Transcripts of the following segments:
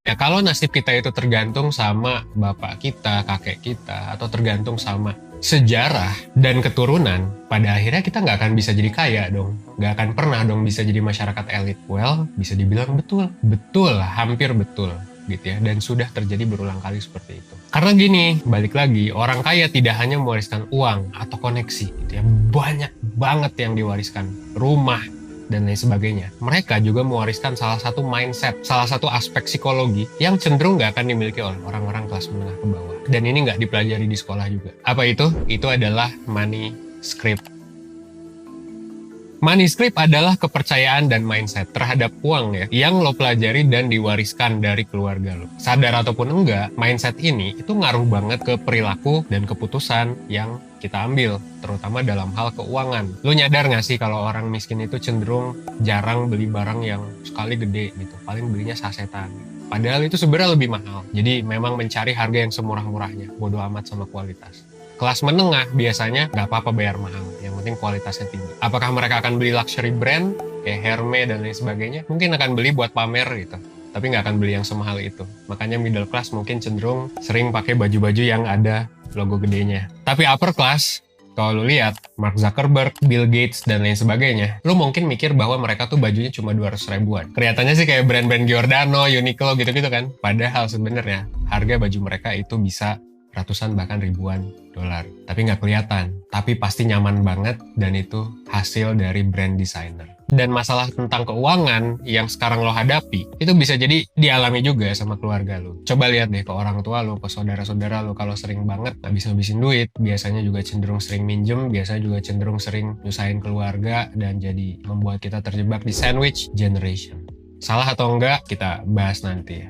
Ya kalau nasib kita itu tergantung sama bapak kita, kakek kita, atau tergantung sama sejarah dan keturunan, pada akhirnya kita nggak akan bisa jadi kaya dong. Nggak akan pernah dong bisa jadi masyarakat elit. Well, bisa dibilang betul. Betul, hampir betul gitu ya. Dan sudah terjadi berulang kali seperti itu. Karena gini, balik lagi, orang kaya tidak hanya mewariskan uang atau koneksi gitu ya. Banyak banget yang diwariskan. Rumah, dan lain sebagainya. Mereka juga mewariskan salah satu mindset, salah satu aspek psikologi yang cenderung nggak akan dimiliki oleh orang-orang kelas menengah ke bawah. Dan ini nggak dipelajari di sekolah juga. Apa itu? Itu adalah money script. Money script adalah kepercayaan dan mindset terhadap uang ya, yang lo pelajari dan diwariskan dari keluarga lo. Sadar ataupun enggak, mindset ini itu ngaruh banget ke perilaku dan keputusan yang kita ambil, terutama dalam hal keuangan. Lo nyadar nggak sih kalau orang miskin itu cenderung jarang beli barang yang sekali gede gitu, paling belinya sasetan. Padahal itu sebenarnya lebih mahal. Jadi memang mencari harga yang semurah-murahnya, bodo amat sama kualitas. Kelas menengah biasanya nggak apa-apa bayar mahal, yang penting kualitasnya tinggi. Apakah mereka akan beli luxury brand, kayak Hermes dan lain sebagainya? Mungkin akan beli buat pamer gitu, tapi nggak akan beli yang semahal itu. Makanya middle class mungkin cenderung sering pakai baju-baju yang ada logo gedenya. Tapi upper class, kalau lu lihat, Mark Zuckerberg, Bill Gates, dan lain sebagainya, lu mungkin mikir bahwa mereka tuh bajunya cuma 200 ribuan. Kelihatannya sih kayak brand-brand Giordano, Uniqlo gitu-gitu kan. Padahal sebenarnya harga baju mereka itu bisa ratusan bahkan ribuan dolar. Tapi nggak kelihatan. Tapi pasti nyaman banget dan itu hasil dari brand designer. Dan masalah tentang keuangan yang sekarang lo hadapi, itu bisa jadi dialami juga sama keluarga lo. Coba lihat deh ke orang tua lo, ke saudara-saudara lo, kalau sering banget habis-habisin duit, biasanya juga cenderung sering minjem, biasanya juga cenderung sering nyusahin keluarga, dan jadi membuat kita terjebak di sandwich generation. Salah atau enggak, kita bahas nanti ya.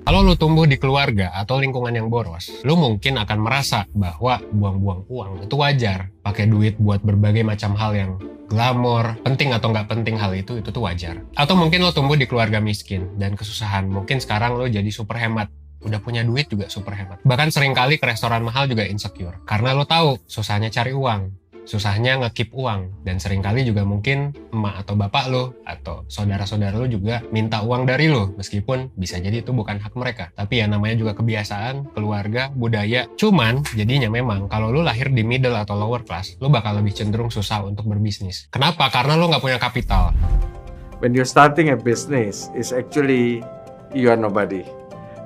Kalau lu tumbuh di keluarga atau lingkungan yang boros, lu mungkin akan merasa bahwa buang-buang uang itu wajar. Pakai duit buat berbagai macam hal yang glamor, penting atau nggak penting hal itu tuh wajar. Atau mungkin lo tumbuh di keluarga miskin dan kesusahan. Mungkin sekarang lo jadi super hemat. Udah punya duit juga super hemat. Bahkan seringkali ke restoran mahal juga insecure. Karena lo tahu susahnya cari uang. Susahnya ngekip uang, dan seringkali juga mungkin emak atau bapak lo atau saudara-saudara lo juga minta uang dari lo, meskipun bisa jadi itu bukan hak mereka. Tapi ya namanya juga kebiasaan, keluarga, budaya. Cuman jadinya memang kalau lo lahir di middle atau lower class, lo bakal lebih cenderung susah untuk berbisnis. Kenapa? Karena lo nggak punya kapital. When you're starting a business, it's actually you are nobody.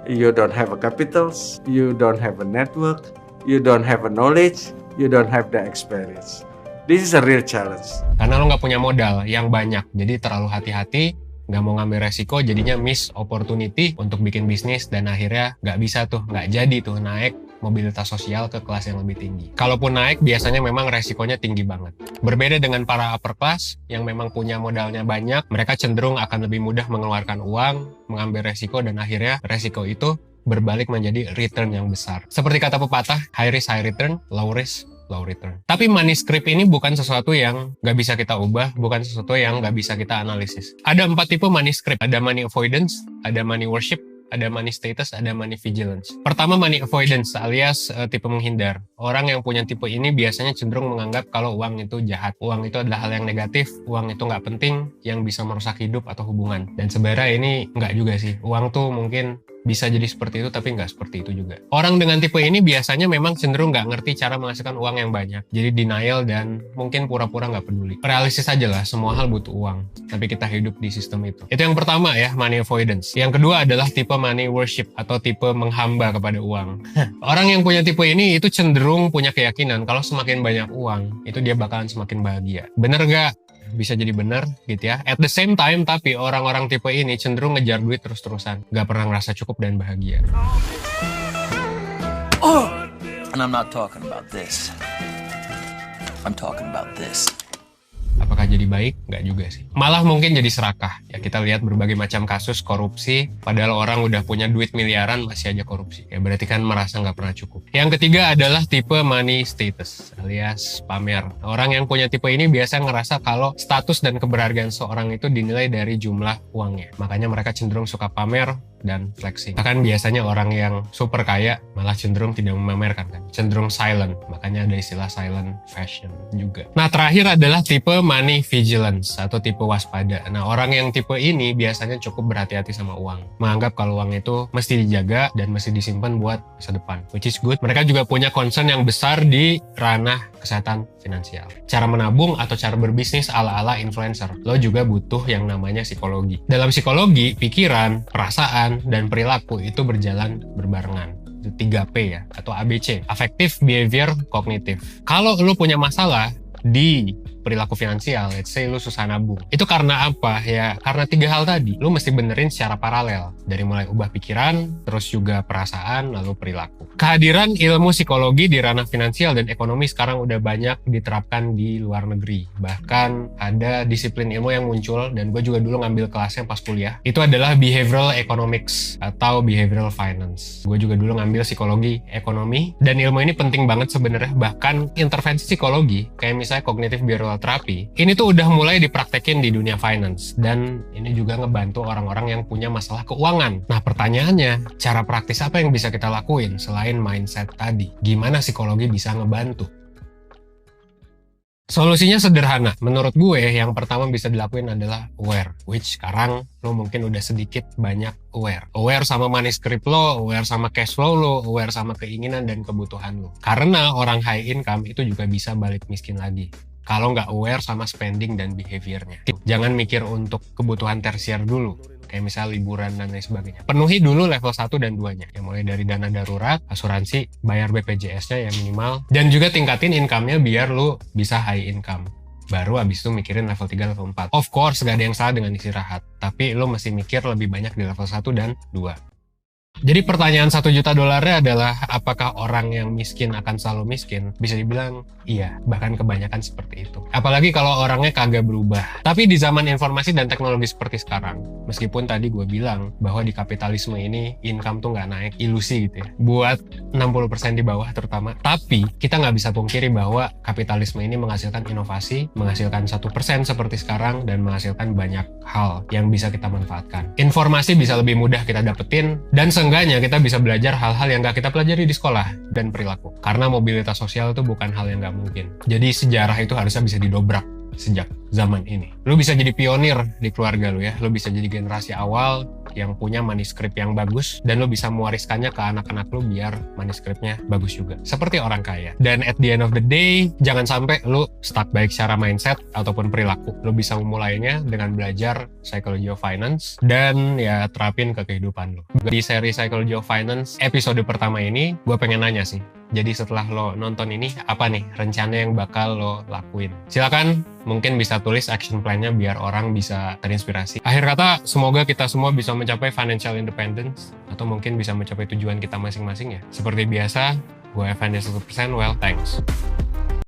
You don't have a capitals, you don't have a network, you don't have a knowledge, you don't have the experience. This is a real challenge. Karena lo nggak punya modal yang banyak, jadi terlalu hati-hati, nggak mau ngambil resiko, jadinya miss opportunity untuk bikin bisnis, dan akhirnya nggak bisa tuh, nggak jadi tuh naik mobilitas sosial ke kelas yang lebih tinggi. Kalaupun naik, biasanya memang resikonya tinggi banget. Berbeda dengan para upper class yang memang punya modalnya banyak, mereka cenderung akan lebih mudah mengeluarkan uang, mengambil resiko, dan akhirnya resiko itu berbalik menjadi return yang besar. Seperti kata pepatah, high risk, high return, low risk, low return. Tapi money script ini bukan sesuatu yang nggak bisa kita ubah, bukan sesuatu yang nggak bisa kita analisis. Ada 4 tipe money script. Ada money avoidance, ada money worship, ada money status, ada money vigilance. Pertama, money avoidance alias tipe menghindar. Orang yang punya tipe ini biasanya cenderung menganggap kalau uang itu jahat. Uang itu adalah hal yang negatif, uang itu nggak penting, yang bisa merusak hidup atau hubungan. Dan sebenarnya ini nggak juga sih. Uang tuh mungkin bisa jadi seperti itu, tapi nggak seperti itu juga. Orang dengan tipe ini biasanya memang cenderung nggak ngerti cara menghasilkan uang yang banyak. Jadi denial dan mungkin pura-pura nggak peduli. Realistis aja lah, semua hal butuh uang. Tapi kita hidup di sistem itu. Itu yang pertama ya, money avoidance. Yang kedua adalah tipe money worship atau tipe menghamba kepada uang. Orang yang punya tipe ini itu cenderung punya keyakinan kalau semakin banyak uang, itu dia bakalan semakin bahagia. Bener nggak? Bisa jadi benar gitu ya. At the same time, tapi orang-orang tipe ini cenderung ngejar duit terus-terusan. Gak pernah ngerasa cukup dan bahagia. Oh! And I'm not talking about this. I'm talking about this. Apakah jadi baik? Nggak juga sih. Malah mungkin jadi serakah. Ya kita lihat berbagai macam kasus korupsi, padahal orang udah punya duit miliaran masih aja korupsi. Ya berarti kan merasa nggak pernah cukup. Yang ketiga adalah tipe money status alias pamer. Orang yang punya tipe ini biasa ngerasa kalau status dan keberhargaan seorang itu dinilai dari jumlah uangnya. Makanya mereka cenderung suka pamer dan flexing. Bahkan biasanya orang yang super kaya malah cenderung tidak memamerkan kan, cenderung silent. Makanya ada istilah silent fashion juga. Nah, terakhir adalah tipe money vigilance atau tipe waspada. Nah, orang yang tipe ini biasanya cukup berhati-hati sama uang. Menganggap kalau uang itu mesti dijaga dan mesti disimpan buat masa depan, which is good. Mereka juga punya concern yang besar di ranah kesehatan finansial. Cara menabung atau cara berbisnis ala-ala influencer. Lo juga butuh yang namanya psikologi. Dalam psikologi, pikiran, perasaan, dan perilaku itu berjalan berbarengan. Itu 3P ya, atau ABC. Affective, Behavior, Cognitive. Kalau lo punya masalah di perilaku finansial, let's say lu susah nabung. Itu karena apa? Ya karena 3 hal tadi. Lu mesti benerin secara paralel. Dari mulai ubah pikiran, terus juga perasaan, lalu perilaku. Kehadiran ilmu psikologi di ranah finansial dan ekonomi sekarang udah banyak diterapkan di luar negeri. Bahkan ada disiplin ilmu yang muncul, dan gue juga dulu ngambil kelasnya pas kuliah. Itu adalah behavioral economics atau behavioral finance. Gue juga dulu ngambil psikologi ekonomi, dan ilmu ini penting banget sebenarnya. Bahkan intervensi psikologi, kayak misalnya cognitive behavioral terapi, ini tuh udah mulai dipraktekin di dunia finance, dan ini juga ngebantu orang-orang yang punya masalah keuangan. Nah, pertanyaannya, cara praktis apa yang bisa kita lakuin selain mindset tadi? Gimana psikologi bisa ngebantu? Solusinya sederhana. Menurut gue, yang pertama bisa dilakuin adalah aware, which sekarang lo mungkin udah sedikit banyak aware. Aware sama money script lo, aware sama cash flow lo, aware sama keinginan dan kebutuhan lo. Karena orang high income itu juga bisa balik miskin lagi kalau nggak aware sama spending dan behaviornya. Jangan mikir untuk kebutuhan tersier dulu, kayak misalnya liburan dan lain sebagainya. Penuhi dulu level 1 dan 2-nya. Ya, mulai dari dana darurat, asuransi, bayar BPJS-nya yang minimal, dan juga tingkatin income-nya biar lu bisa high income. Baru abis itu mikirin level 3, level 4. Of course, gak ada yang salah dengan istirahat. Tapi lu mesti mikir lebih banyak di level 1 dan 2. Jadi pertanyaan $1 juta adalah, apakah orang yang miskin akan selalu miskin? Bisa dibilang iya, bahkan kebanyakan seperti itu. Apalagi kalau orangnya kagak berubah. Tapi di zaman informasi dan teknologi seperti sekarang, meskipun tadi gue bilang bahwa di kapitalisme ini income tuh nggak naik, ilusi gitu ya, buat 60% di bawah terutama. Tapi kita nggak bisa pungkiri bahwa kapitalisme ini menghasilkan inovasi, menghasilkan 1% seperti sekarang, dan menghasilkan banyak hal yang bisa kita manfaatkan. Informasi bisa lebih mudah kita dapetin, dan seenggaknya kita bisa belajar hal-hal yang gak kita pelajari di sekolah dan perilaku. Karena mobilitas sosial itu bukan hal yang gak mungkin. Jadi sejarah itu harusnya bisa didobrak sejak zaman ini. Lu bisa jadi pionir di keluarga lu ya. Lu bisa jadi generasi awal yang punya manuskrip yang bagus, dan lu bisa mewariskannya ke anak-anak lu biar manuskripnya bagus juga. Seperti orang kaya. Dan at the end of the day, jangan sampai lu stuck baik secara mindset ataupun perilaku. Lu bisa memulainya dengan belajar Psychology of Finance dan ya terapin ke kehidupan lu. Di seri Psychology of Finance episode pertama ini, gue pengen nanya sih. Jadi setelah lo nonton ini, apa nih rencana yang bakal lo lakuin? Silakan mungkin bisa tulis action plan-nya biar orang bisa terinspirasi. Akhir kata, semoga kita semua bisa mencapai financial independence, atau mungkin bisa mencapai tujuan kita masing-masing ya. Seperti biasa, gue Evan 1%, well, thanks.